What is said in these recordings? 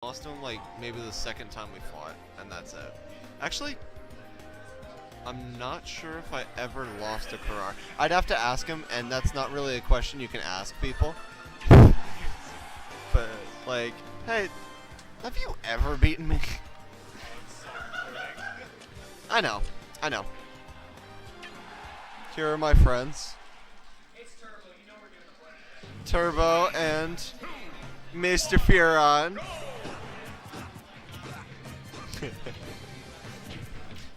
lost to him like maybe the second time we fought, and that's it. Actually, I'm not sure if I ever lost to Karar. I'd have to ask him, and that's not really a question you can ask people. But, like, hey, have you ever beaten me? I know. Here are my friends. Turbo and Mr. Furon.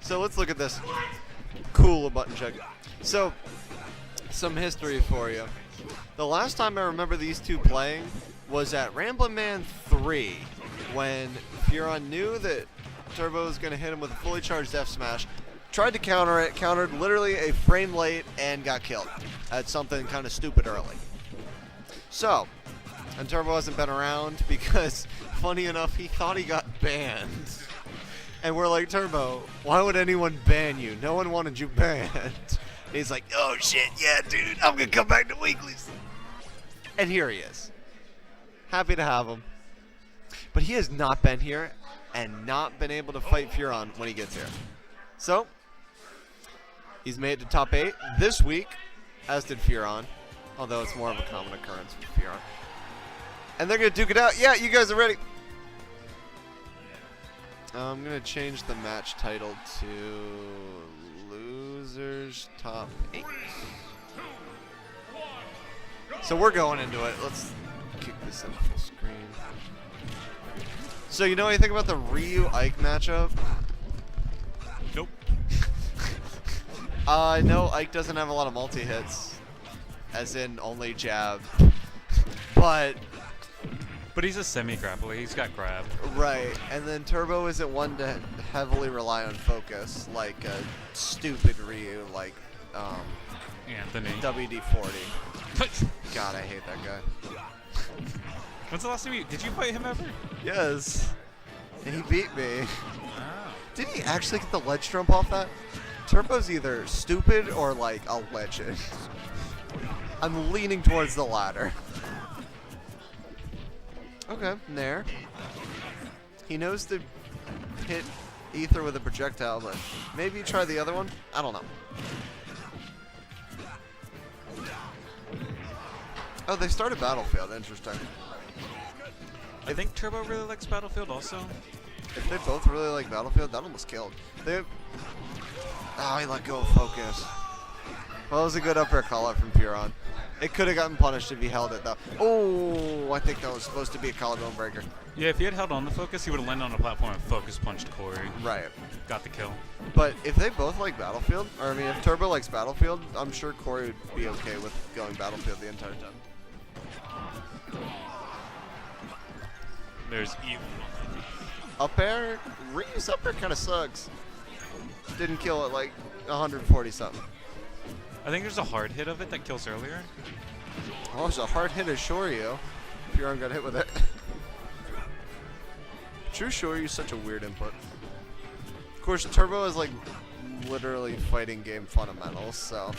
So let's look at this. Cool, a button check. So, some history for you. The last time I remember these two playing was at Ramblin' Man 3, when Furon knew that Turbo was going to hit him with a fully charged F smash, tried to counter it, countered literally a frame late, and got killed at something kind of stupid early. So, and Turbo hasn't been around because, funny enough, he thought he got banned. And we're like, Turbo, why would anyone ban you? No one wanted you banned. And he's like, oh shit, yeah, dude, I'm gonna come back to weeklies. And here he is. Happy to have him. But he has not been here and not been able to fight Furon when he gets here. So, he's made it to top 8 this week, as did Furon. Although it's more of a common occurrence with Furon. And they're gonna duke it out. Yeah, you guys are ready. I'm going to change the match title to Losers Top 8. So we're going into it. Let's kick this in full screen. So you know anything about the Ryu-Ike matchup? Nope. I know Ike doesn't have a lot of multi-hits, as in only jab. But he's a semi-grappler. He's got grab. Right, and then Turbo isn't one to heavily rely on focus, like a stupid Ryu, like Anthony. WD-40. God, I hate that guy. When's the last time did you fight him ever? Yes. And he beat me. Wow. Did he actually get the ledge jump off that? Turbo's either stupid or like a legend. I'm leaning towards the latter. Okay, Nair. He knows to hit Ether with a projectile, but maybe try the other one? I don't know. Oh, they started Battlefield. Interesting. I think Turbo really likes Battlefield also. If they both really like Battlefield, that almost killed. Oh, he let go of focus. Well, that was a good up air call out from Furon. It could have gotten punished if he held it, though. Oh, I think that was supposed to be a collarbone breaker. Yeah, if he had held on the focus, he would have landed on the platform and focus punched Corey. Right. Got the kill. But if they both like Battlefield, or I mean, if Turbo likes Battlefield, I'm sure Corey would be okay with going Battlefield the entire time. There's Eve. Up air? Ryu's up air kind of sucks. Didn't kill it like 140 something. I think there's a hard hit of it that kills earlier. Oh, it's a hard hit of Shoryu. Furon got hit with it. True Shoryu's such a weird input. Of course, Turbo is like literally fighting game fundamentals, so.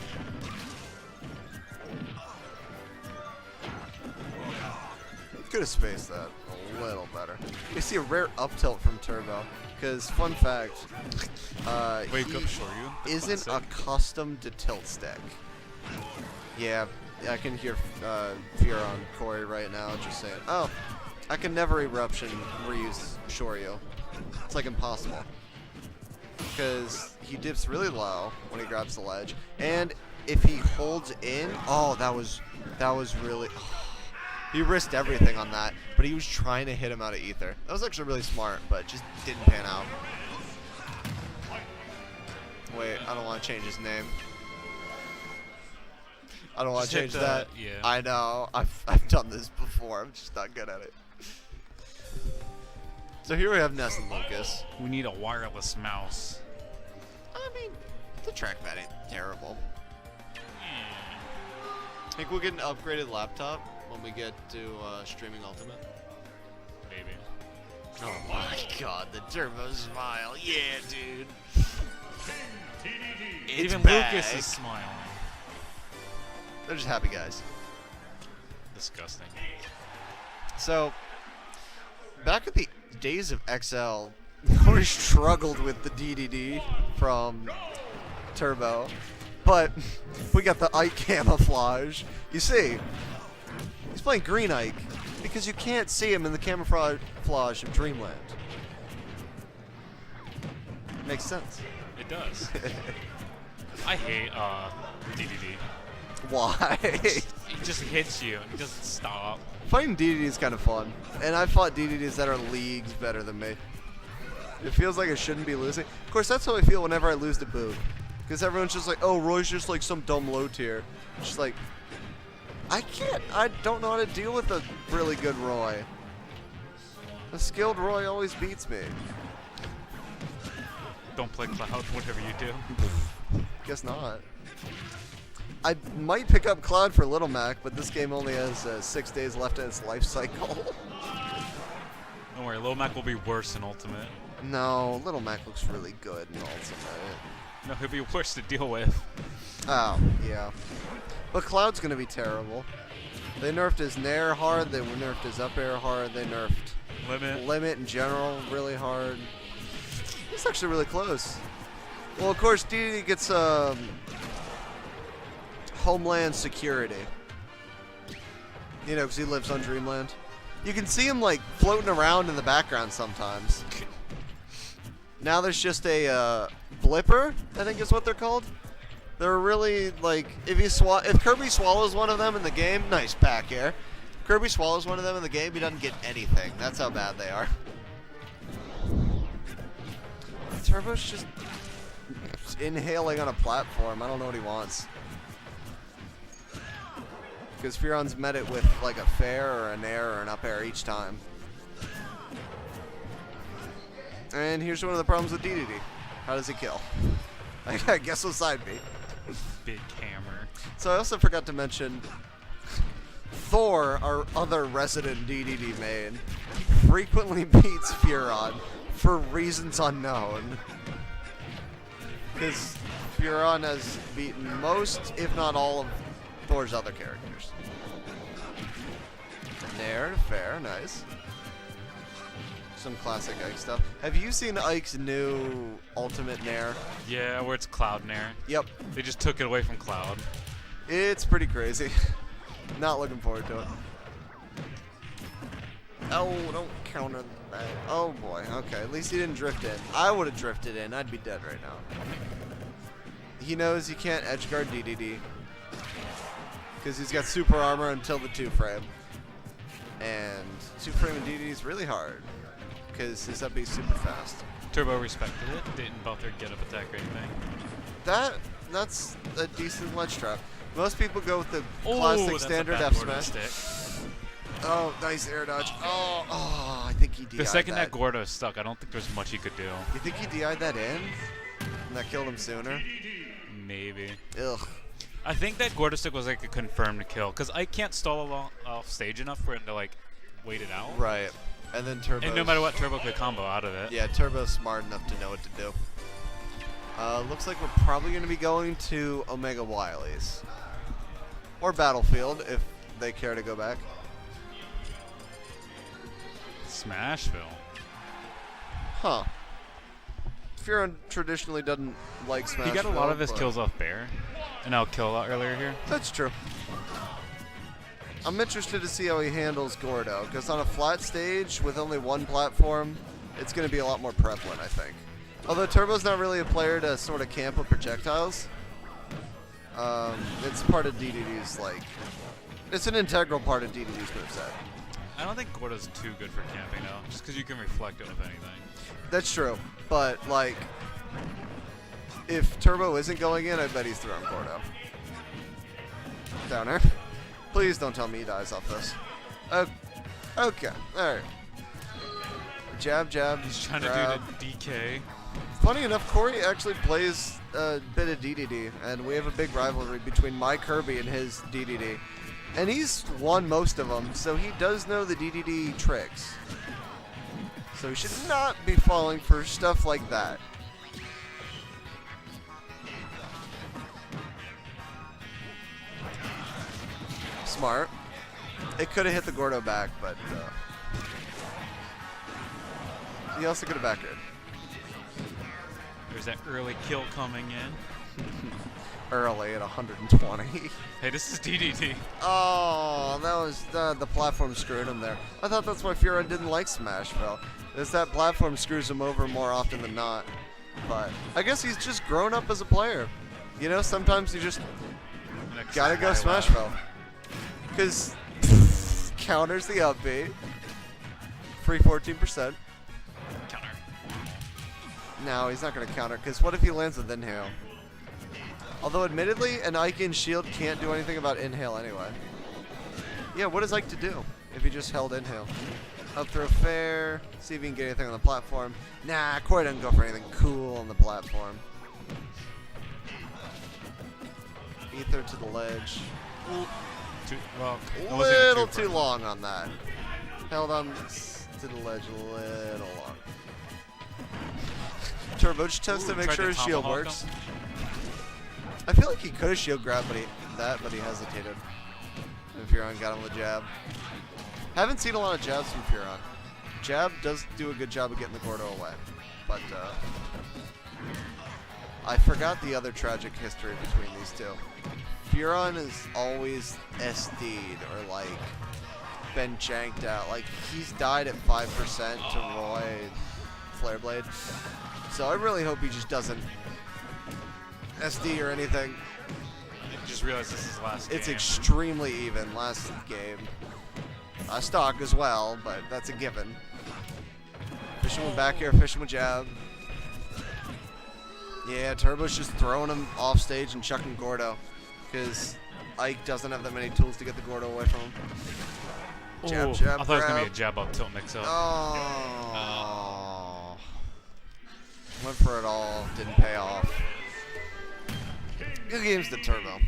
Could have spaced that a little better. You see a rare up tilt from Turbo, because fun fact, Wake he up, Shoryu. isn't accustomed to tilt stick. Yeah, I can hear Furon Corey right now just saying, oh, I can never eruption reuse Shoryu. It's like impossible. Because he dips really low when he grabs the ledge, and if he holds in, oh, that was really. He risked everything on that, but he was trying to hit him out of ether. That was actually really smart, but just didn't pan out. Wait, I don't want to change his name. I don't want to change that. Yeah. I know. I've done this before. I'm just not good at it. So here we have Ness and Lucas. We need a wireless mouse. I mean, the trackpad ain't terrible. Think we'll get an upgraded laptop when we get to streaming Ultimate? Maybe. Oh my god, the Turbo smile. Yeah, dude. It's Even back. Lucas is smiling. They're just happy guys. Disgusting. So, back at the days of XL, Corey struggled with the DDD from Turbo, but we got the Ike camouflage. You see, he's playing green Ike because you can't see him in the camouflage of Dreamland. Makes sense. It does. I hate DDD. Why? It just hits you and it doesn't stop. Fighting DDD is kind of fun, and I fought DDDs that are leagues better than me. It feels like I shouldn't be losing. Of course, that's how I feel whenever I lose to Boot. Because everyone's just like, oh, Roy's just like some dumb low tier. It's just like, I don't know how to deal with a really good Roy. A skilled Roy always beats me. Don't play Cloud, whatever you do. Guess not. I might pick up Cloud for Little Mac, but this game only has 6 days left in its life cycle. Don't worry, Lil Mac will be worse in Ultimate. No, Little Mac looks really good in Ultimate. No, he'll be worse to deal with. Oh, yeah. But Cloud's going to be terrible. They nerfed his Nair hard, they nerfed his up air hard, they nerfed Limit in general really hard. It's actually really close. Well, of course, DDD gets Homeland Security. You know, because he lives on Dreamland. You can see him, like, floating around in the background sometimes. Now there's just a blipper, I think is what they're called. They're really, like, if Kirby swallows one of them in the game, nice back air. If Kirby swallows one of them in the game, he doesn't get anything. That's how bad they are. Turbo's just inhaling on a platform. I don't know what he wants. Because Furon's met it with like a fair or an air or an up air each time. And here's one of the problems with DDD. How does he kill? I guess we'll side B. Big hammer. So I also forgot to mention Thor, our other resident DDD main, frequently beats Furon for reasons unknown. Because Furon has beaten most, if not all, of Thor's other characters. Nair, fair, nice. Some classic Ike stuff. Have you seen Ike's new Ultimate Nair? Yeah, where it's Cloud Nair. Yep. They just took it away from Cloud. It's pretty crazy. Not looking forward to it. Oh, don't counter that. Oh boy, okay. At least he didn't drift in. I would have drifted in. I'd be dead right now. He knows he can't edgeguard DDD. Because he's got super armor until the 2-frame. And 2-frame and DDD is really hard. Because his up B is super fast. Turbo respected it. Didn't bother get up attack or anything. That's a decent ledge trap. Most people go with the classic standard F smash. Oh, nice air dodge. Oh, I think he DI'd The second that Gordo is stuck, I don't think there's much he could do. You think he DI'd that in? And that killed him sooner? Maybe. Ugh. I think that Gordo stick was like a confirmed kill, because I can't stall off stage enough for him to like wait it out. Right. And then Turbo. And no matter what, Turbo could combo out of it. Yeah, Turbo's smart enough to know what to do. Looks like we're probably going to be going to Omega Wileys. Or Battlefield, if they care to go back. Smashville. Huh. Furon traditionally doesn't like Smashville. He got a lot of his kills off Bear. And I'll kill a lot earlier here. That's true. I'm interested to see how he handles Gordo, because on a flat stage with only one platform, it's going to be a lot more prevalent, I think. Although Turbo's not really a player to sort of camp with projectiles. It's part of DDD's, like... It's an integral part of DDD's moveset. I don't think Gordo's too good for camping, though. Just because you can reflect it with anything. That's true. But, like... If Turbo isn't going in, I bet he's throwing Gordo. Downer. Please don't tell me he dies off this. Okay. Alright. Jab, jab. He's trying grab. to do the DK. Funny enough, Corey actually plays a bit of DDD, and we have a big rivalry between my Kirby and his DDD. And he's won most of them, so he does know the DDD tricks. So he should not be falling for stuff like that. Smart. It could have hit the Gordo back, but... He also could have back aired. There's that early kill coming in. Early at 120. Hey, this is DDT. Oh, that was the platform screwed him there. I thought that's why Furon didn't like Smashville. Is that platform screws him over more often than not. But I guess he's just grown up as a player. You know, sometimes you just gotta go Smashville. Because counters the up B. Free 14%. Counter. No, he's not gonna counter, because what if he lands with Inhale? Although, admittedly, an Ike in shield can't do anything about Inhale anyway. Yeah, what is Ike to do if he just held Inhale? Up throw fair, see if he can get anything on the platform. Nah, Corey doesn't go for anything cool on the platform. Ether to the ledge. Well, Little too long on that. Held on to the ledge a little long. Turbo just tends to make sure his shield works. I feel like he could have shield grabbed but he hesitated. And Furon got him with jab. Haven't seen a lot of jabs from Furon. Jab does do a good job of getting the Gordo away. But I forgot the other tragic history between these two. Furon is always SD'd or like been janked out. Like he's died at 5% to Roy Flare Blade. So I really hope he just doesn't SD or anything. I just realized this is last game. It's extremely even. Last game. Stock as well, but that's a given. Fishing with back air, fishing with jab. Yeah, Turbo's just throwing him off stage and chucking Gordo. Because Ike doesn't have that many tools to get the Gordo away from him. Jab, Ooh, jab, I thought it was going to grab. be a jab up tilt mix up. Oh. Went for it all, didn't pay off. Good games to Turbo.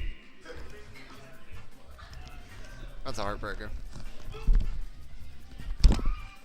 That's a heartbreaker.